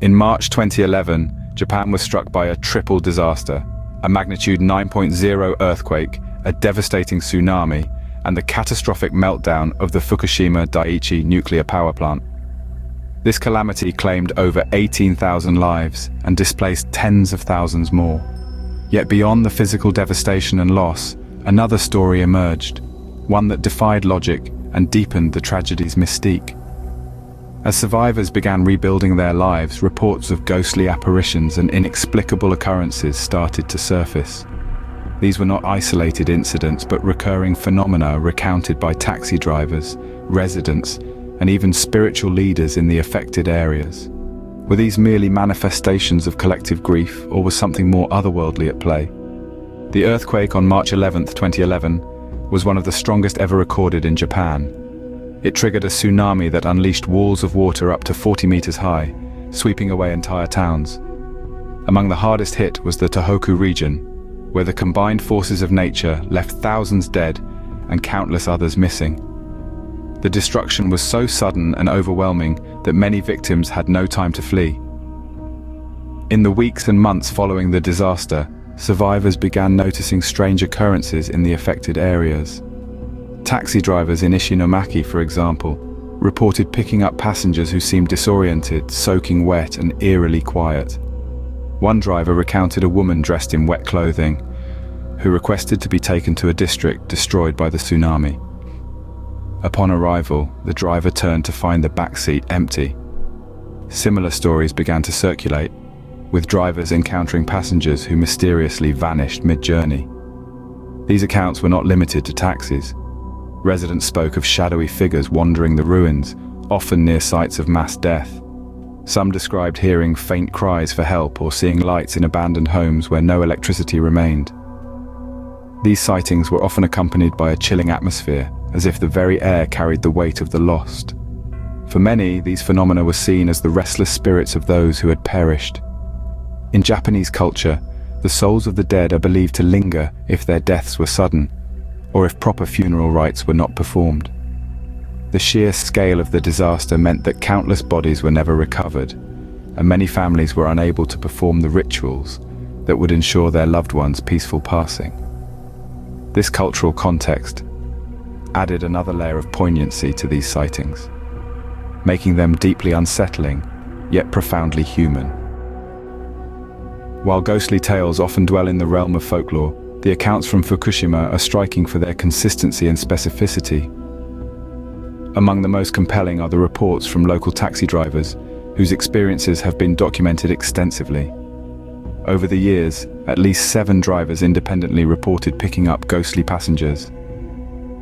In March 2011, Japan was struck by a triple disaster: a magnitude 9.0 earthquake, a devastating tsunami, and the catastrophic meltdown of the Fukushima Daiichi nuclear power plant. This calamity claimed over 18,000 lives and displaced tens of thousands more. Yet beyond the physical devastation and loss, another story emerged, one that defied logic and deepened the tragedy's mystique. As survivors began rebuilding their lives, reports of ghostly apparitions and inexplicable occurrences started to surface. These were not isolated incidents, but recurring phenomena recounted by taxi drivers, residents, and even spiritual leaders in the affected areas. Were these merely manifestations of collective grief, or was something more otherworldly at play? The earthquake on March 11, 2011, was one of the strongest ever recorded in Japan. It triggered a tsunami that unleashed walls of water up to 40 meters high, sweeping away entire towns. Among the hardest hit was the Tohoku region, where the combined forces of nature left thousands dead and countless others missing. The destruction was so sudden and overwhelming that many victims had no time to flee. In the weeks and months following the disaster, survivors began noticing strange occurrences in the affected areas. Taxi drivers in Ishinomaki, for example, reported picking up passengers who seemed disoriented, soaking wet, and eerily quiet. One driver recounted a woman dressed in wet clothing, who requested to be taken to a district destroyed by the tsunami. Upon arrival, the driver turned to find the back seat empty. Similar stories began to circulate, with drivers encountering passengers who mysteriously vanished mid-journey. These accounts were not limited to taxis. Residents spoke of shadowy figures wandering the ruins, often near sites of mass death. Some described hearing faint cries for help or seeing lights in abandoned homes where no electricity remained. These sightings were often accompanied by a chilling atmosphere, as if the very air carried the weight of the lost. For many, these phenomena were seen as the restless spirits of those who had perished. In Japanese culture, the souls of the dead are believed to linger if their deaths were sudden, or if proper funeral rites were not performed. The sheer scale of the disaster meant that countless bodies were never recovered, and many families were unable to perform the rituals that would ensure their loved ones' peaceful passing. This cultural context added another layer of poignancy to these sightings, making them deeply unsettling, yet profoundly human. While ghostly tales often dwell in the realm of folklore, the accounts from Fukushima are striking for their consistency and specificity. Among the most compelling are the reports from local taxi drivers, whose experiences have been documented extensively. Over the years, at least 7 drivers independently reported picking up ghostly passengers.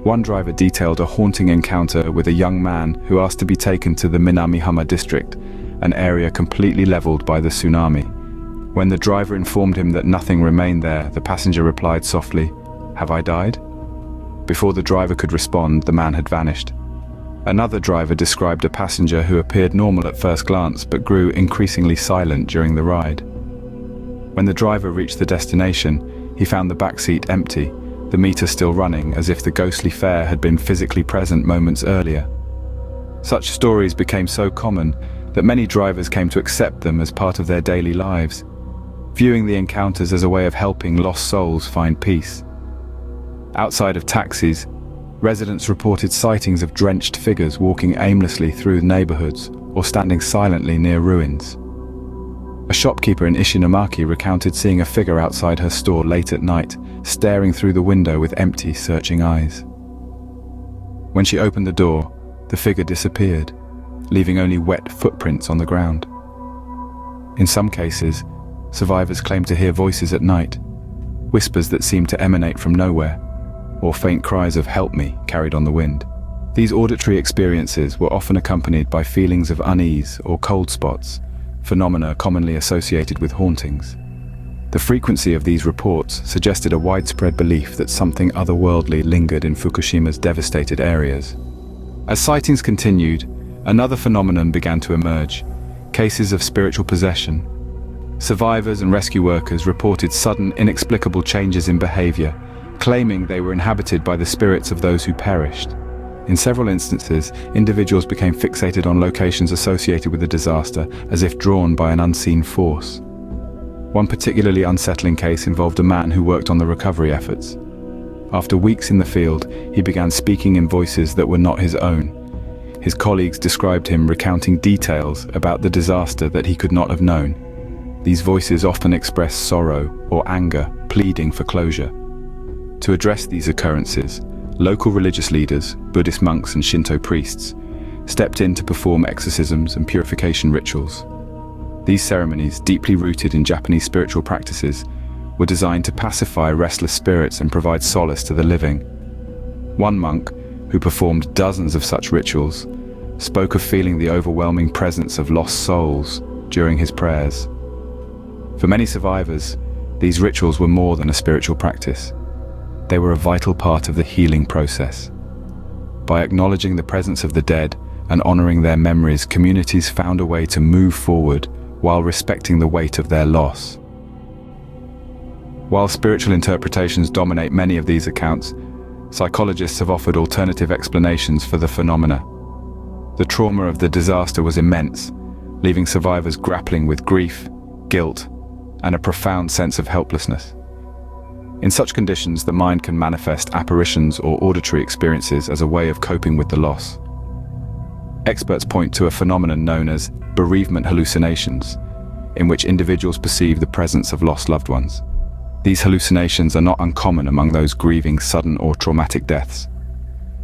One driver detailed a haunting encounter with a young man who asked to be taken to the Minamihama district, an area completely leveled by the tsunami. When the driver informed him that nothing remained there, the passenger replied softly, "Have I died?" Before the driver could respond, the man had vanished. Another driver described a passenger who appeared normal at first glance but grew increasingly silent during the ride. When the driver reached the destination, he found the back seat empty, the meter still running as if the ghostly fare had been physically present moments earlier. Such stories became so common that many drivers came to accept them as part of their daily lives, viewing the encounters as a way of helping lost souls find peace. Outside of taxis, residents reported sightings of drenched figures walking aimlessly through neighborhoods or standing silently near ruins. A shopkeeper in Ishinomaki recounted seeing a figure outside her store late at night, staring through the window with empty, searching eyes. When she opened the door, the figure disappeared, leaving only wet footprints on the ground. In some cases, survivors claimed to hear voices at night, whispers that seemed to emanate from nowhere, or faint cries of "help me" carried on the wind. These auditory experiences were often accompanied by feelings of unease or cold spots, phenomena commonly associated with hauntings. The frequency of these reports suggested a widespread belief that something otherworldly lingered in Fukushima's devastated areas. As sightings continued, another phenomenon began to emerge: cases of spiritual possession. Survivors and rescue workers reported sudden, inexplicable changes in behavior, claiming they were inhabited by the spirits of those who perished. In several instances, individuals became fixated on locations associated with the disaster, as if drawn by an unseen force. One particularly unsettling case involved a man who worked on the recovery efforts. After weeks in the field, he began speaking in voices that were not his own. His colleagues described him recounting details about the disaster that he could not have known. These voices often expressed sorrow or anger, pleading for closure. To address these occurrences, local religious leaders, Buddhist monks and Shinto priests, stepped in to perform exorcisms and purification rituals. These ceremonies, deeply rooted in Japanese spiritual practices, were designed to pacify restless spirits and provide solace to the living. One monk, who performed dozens of such rituals, spoke of feeling the overwhelming presence of lost souls during his prayers. For many survivors, these rituals were more than a spiritual practice. They were a vital part of the healing process. By acknowledging the presence of the dead and honoring their memories, communities found a way to move forward while respecting the weight of their loss. While spiritual interpretations dominate many of these accounts, psychologists have offered alternative explanations for the phenomena. The trauma of the disaster was immense, leaving survivors grappling with grief, guilt, and a profound sense of helplessness. In such conditions, the mind can manifest apparitions or auditory experiences as a way of coping with the loss. Experts point to a phenomenon known as bereavement hallucinations, in which individuals perceive the presence of lost loved ones. These hallucinations are not uncommon among those grieving sudden or traumatic deaths.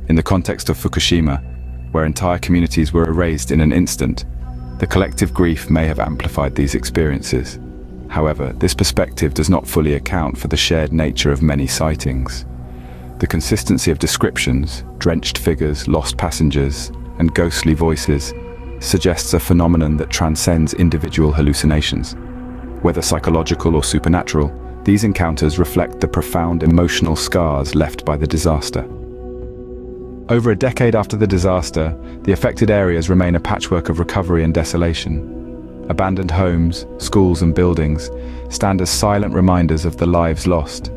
In the context of Fukushima, where entire communities were erased in an instant, the collective grief may have amplified these experiences. However, this perspective does not fully account for the shared nature of many sightings. The consistency of descriptions, drenched figures, lost passengers, and ghostly voices suggests a phenomenon that transcends individual hallucinations. Whether psychological or supernatural, these encounters reflect the profound emotional scars left by the disaster. Over a decade after the disaster, the affected areas remain a patchwork of recovery and desolation. Abandoned homes, schools and buildings stand as silent reminders of the lives lost.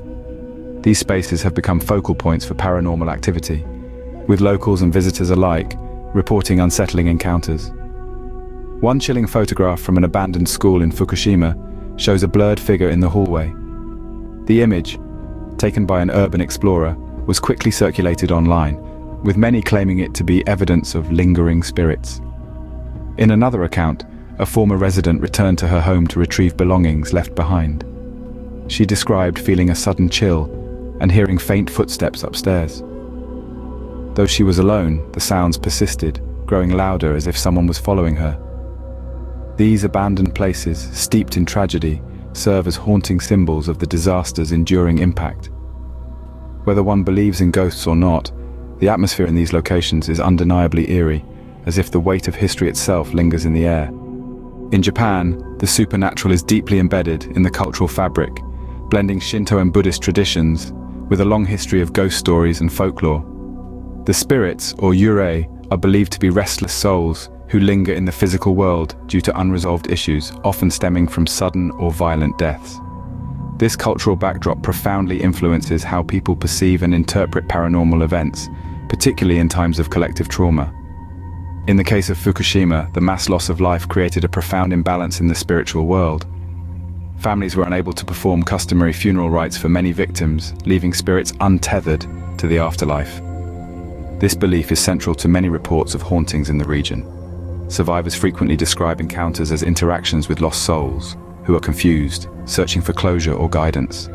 These spaces have become focal points for paranormal activity, with locals and visitors alike reporting unsettling encounters. One chilling photograph from an abandoned school in Fukushima shows a blurred figure in the hallway. The image, taken by an urban explorer, was quickly circulated online, with many claiming it to be evidence of lingering spirits. In another account, a former resident returned to her home to retrieve belongings left behind. She described feeling a sudden chill and hearing faint footsteps upstairs. Though she was alone, the sounds persisted, growing louder as if someone was following her. These abandoned places, steeped in tragedy, serve as haunting symbols of the disaster's enduring impact. Whether one believes in ghosts or not, the atmosphere in these locations is undeniably eerie, as if the weight of history itself lingers in the air. In Japan, the supernatural is deeply embedded in the cultural fabric, blending Shinto and Buddhist traditions with a long history of ghost stories and folklore. The spirits, or yurei, are believed to be restless souls who linger in the physical world due to unresolved issues, often stemming from sudden or violent deaths. This cultural backdrop profoundly influences how people perceive and interpret paranormal events, particularly in times of collective trauma. In the case of Fukushima, the mass loss of life created a profound imbalance in the spiritual world. Families were unable to perform customary funeral rites for many victims, leaving spirits untethered to the afterlife. This belief is central to many reports of hauntings in the region. Survivors frequently describe encounters as interactions with lost souls, who are confused, searching for closure or guidance.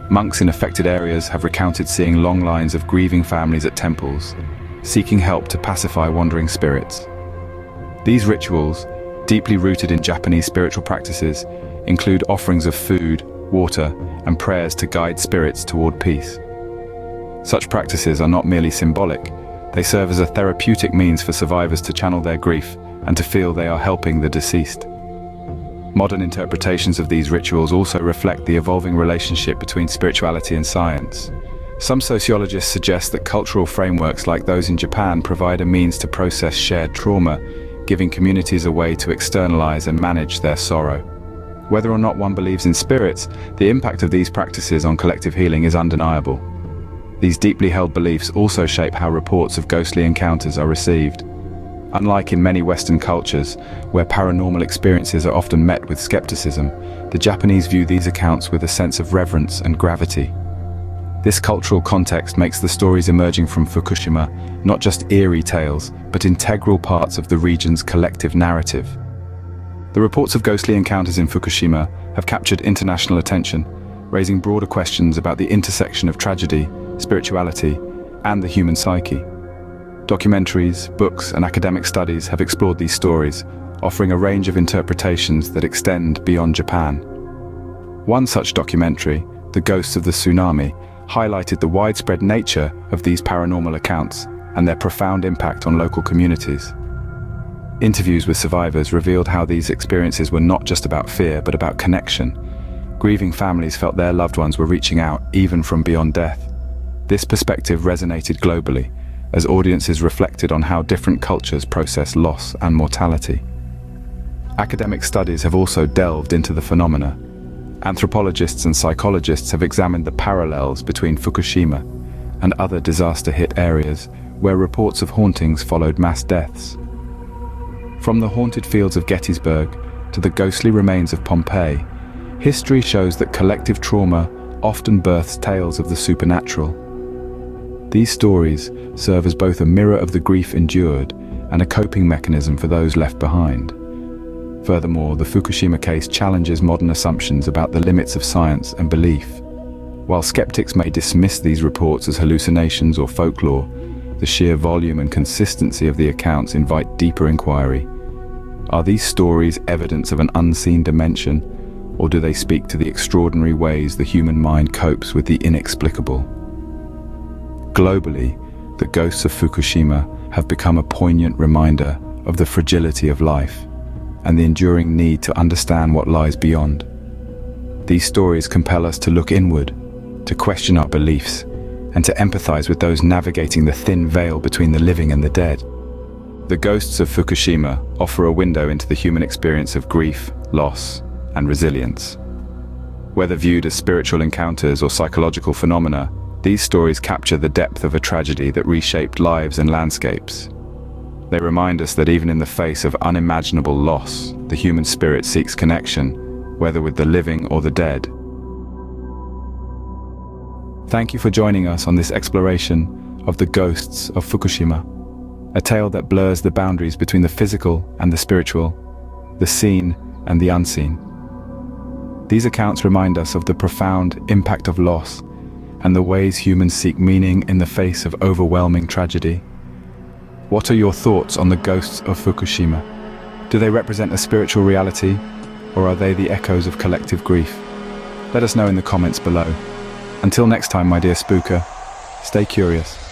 Monks in affected areas have recounted seeing long lines of grieving families at temples, seeking help to pacify wandering spirits. These rituals, deeply rooted in Japanese spiritual practices, include offerings of food, water, and prayers to guide spirits toward peace. Such practices are not merely symbolic, they serve as a therapeutic means for survivors to channel their grief and to feel they are helping the deceased. Modern interpretations of these rituals also reflect the evolving relationship between spirituality and science. Some sociologists suggest that cultural frameworks like those in Japan provide a means to process shared trauma, giving communities a way to externalize and manage their sorrow. Whether or not one believes in spirits, the impact of these practices on collective healing is undeniable. These deeply held beliefs also shape how reports of ghostly encounters are received. Unlike in many Western cultures, where paranormal experiences are often met with skepticism, the Japanese view these accounts with a sense of reverence and gravity. This cultural context makes the stories emerging from Fukushima not just eerie tales, but integral parts of the region's collective narrative. The reports of ghostly encounters in Fukushima have captured international attention, raising broader questions about the intersection of tragedy, spirituality, and the human psyche. Documentaries, books, and academic studies have explored these stories, offering a range of interpretations that extend beyond Japan. One such documentary, The Ghosts of the Tsunami, highlighted the widespread nature of these paranormal accounts and their profound impact on local communities. Interviews with survivors revealed how these experiences were not just about fear, but about connection. Grieving families felt their loved ones were reaching out, even from beyond death. This perspective resonated globally, as audiences reflected on how different cultures process loss and mortality. Academic studies have also delved into the phenomena. Anthropologists and psychologists have examined the parallels between Fukushima and other disaster-hit areas where reports of hauntings followed mass deaths. From the haunted fields of Gettysburg to the ghostly remains of Pompeii, history shows that collective trauma often births tales of the supernatural. These stories serve as both a mirror of the grief endured and a coping mechanism for those left behind. Furthermore, the Fukushima case challenges modern assumptions about the limits of science and belief. While skeptics may dismiss these reports as hallucinations or folklore, the sheer volume and consistency of the accounts invite deeper inquiry. Are these stories evidence of an unseen dimension, or do they speak to the extraordinary ways the human mind copes with the inexplicable? Globally, the ghosts of Fukushima have become a poignant reminder of the fragility of life and the enduring need to understand what lies beyond. These stories compel us to look inward, to question our beliefs, and to empathize with those navigating the thin veil between the living and the dead. The ghosts of Fukushima offer a window into the human experience of grief, loss, and resilience. Whether viewed as spiritual encounters or psychological phenomena, these stories capture the depth of a tragedy that reshaped lives and landscapes. They remind us that even in the face of unimaginable loss, the human spirit seeks connection, whether with the living or the dead. Thank you for joining us on this exploration of the ghosts of Fukushima, a tale that blurs the boundaries between the physical and the spiritual, the seen and the unseen. These accounts remind us of the profound impact of loss and the ways humans seek meaning in the face of overwhelming tragedy. What are your thoughts on the ghosts of Fukushima? Do they represent a spiritual reality, or are they the echoes of collective grief? Let us know in the comments below. Until next time, my dear spooker, stay curious.